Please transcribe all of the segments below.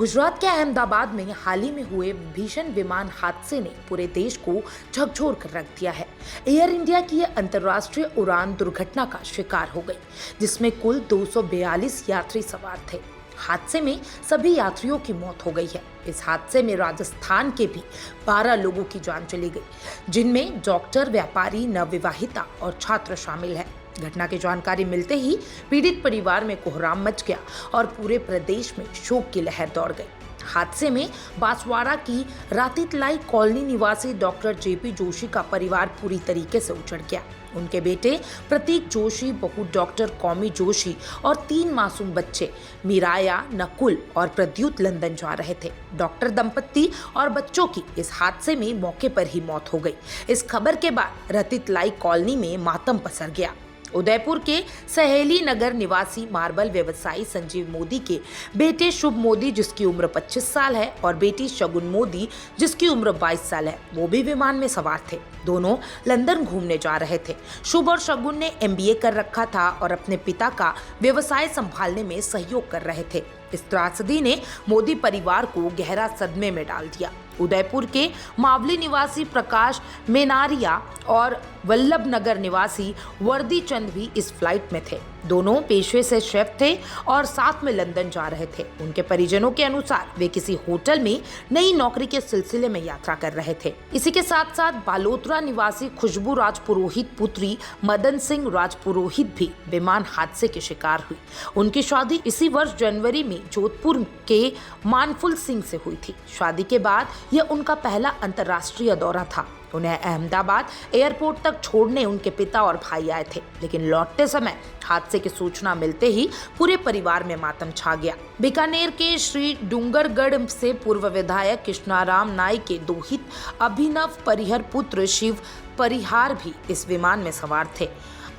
गुजरात के अहमदाबाद में हाल ही में हुए भीषण विमान हादसे ने पूरे देश को झकझोर कर रख दिया है। एयर इंडिया की यह अंतर्राष्ट्रीय उड़ान दुर्घटना का शिकार हो गई, जिसमें कुल 242 यात्री सवार थे। हादसे में सभी यात्रियों की मौत हो गई है। इस हादसे में राजस्थान के भी 12 लोगों की जान चली गई, जिनमें डॉक्टर, व्यापारी, नवविवाहिता और छात्र शामिल है। घटना की जानकारी मिलते ही पीड़ित परिवार में कोहराम मच गया और पूरे प्रदेश में शोक की लहर दौड़ गई। हादसे में बांसवाड़ा की रातितलाई कॉलोनी निवासी डॉक्टर जेपी जोशी का परिवार पूरी तरीके से उजड़ गया। उनके बेटे प्रतीक जोशी, बहू डॉक्टर कौमी जोशी और 3 मासूम बच्चे मीराया, नकुल और प्रद्युत लंदन जा रहे थे। डॉक्टर दंपत्ति और बच्चों की इस हादसे में मौके पर ही मौत हो गई। इस खबर के बाद रातितलाई कॉलोनी में मातम पसर गया। उदयपुर के सहेली नगर निवासी मार्बल व्यवसायी संजीव मोदी के बेटे शुभ मोदी, जिसकी उम्र 25 साल है, और बेटी शगुन मोदी, जिसकी उम्र 22 साल है, वो भी विमान में सवार थे। दोनों लंदन घूमने जा रहे थे। शुभ और शगुन ने MBA कर रखा था और अपने पिता का व्यवसाय संभालने में सहयोग कर रहे थे। इस त्रासदी ने मोदी परिवार को गहरा सदमे में डाल दिया। उदयपुर के मावली निवासी प्रकाश मेनारिया और वल्लभ नगर निवासी वर्दी चंद भी इस फ्लाइट में थे। दोनों पेशे से शेफ थे और साथ में लंदन जा रहे थे। उनके परिजनों के अनुसार वे किसी होटल में नई नौकरी के सिलसिले में यात्रा कर रहे थे। इसी के साथ साथ बालोतरा निवासी खुशबू राजपुरोहित पुत्री मदन सिंह राजपुरोहित भी विमान हादसे के शिकार हुई। उनकी शादी इसी वर्ष जनवरी में जोधपुर के मानफुल सिंह से हुई थी। शादी के बाद यह उनका पहला अंतर्राष्ट्रीय दौरा था। उन्हें अहमदाबाद एयरपोर्ट तक छोड़ने उनके पिता और भाई आए थे, लेकिन लौटते समय हादसे की सूचना मिलते ही पूरे परिवार में मातम छा गया। बीकानेर के श्री डूंगरगढ़ से पूर्व विधायक कृष्णाराम नाइक के दोहित अभिनव परिहर पुत्र शिव परिहार भी इस विमान में सवार थे।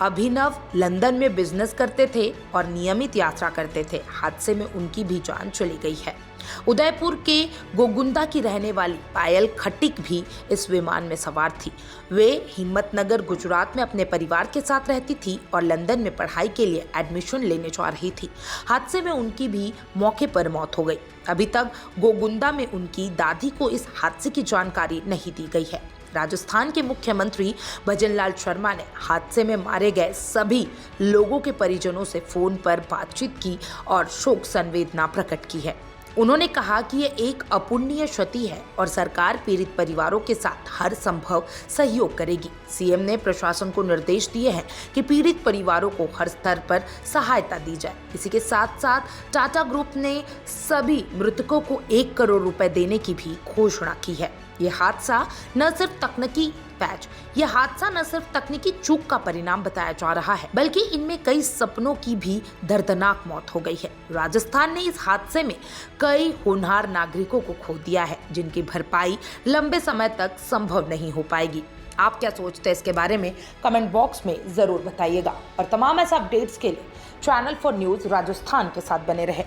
अभिनव लंदन में बिजनेस करते थे और नियमित यात्रा करते थे। हादसे में उनकी भी जान चली गई है। उदयपुर के गोगुंदा की रहने वाली पायल खटिक भी इस विमान में सवार थी। वे हिम्मतनगर गुजरात में अपने परिवार के साथ रहती थी और लंदन में पढ़ाई के लिए एडमिशन लेने जा रही थी। हादसे में उनकी भी मौके पर मौत हो गई। अभी तक गोगुंदा में उनकी दादी को इस हादसे की जानकारी नहीं दी गई है। राजस्थान के मुख्यमंत्री भजनलाल शर्मा ने हादसे में मारे गए सभी लोगों के परिजनों से फोन पर बातचीत की और शोक संवेदना प्रकट की है। उन्होंने कहा कि यह एक अपूरणीय क्षति है और सरकार पीड़ित परिवारों के साथ हर संभव सहयोग करेगी। सीएम ने प्रशासन को निर्देश दिए हैं कि पीड़ित परिवारों को हर स्तर पर सहायता दी जाए। इसी के साथ साथ टाटा ग्रुप ने सभी मृतकों को 1 करोड़ रुपए देने की भी घोषणा की है। यह हादसा न सिर्फ तकनीकी चूक का परिणाम बताया जा रहा है, बल्कि इनमें कई सपनों की भी दर्दनाक मौत हो गई है। राजस्थान ने इस हादसे में कई होनहार नागरिकों को खो दिया है, जिनकी भरपाई लंबे समय तक संभव नहीं हो पाएगी। आप क्या सोचते हैं इसके बारे में कमेंट बॉक्स में जरूर बताइएगा और तमाम ऐसे अपडेट्स के लिए चैनल फॉर न्यूज राजस्थान के साथ बने रहे।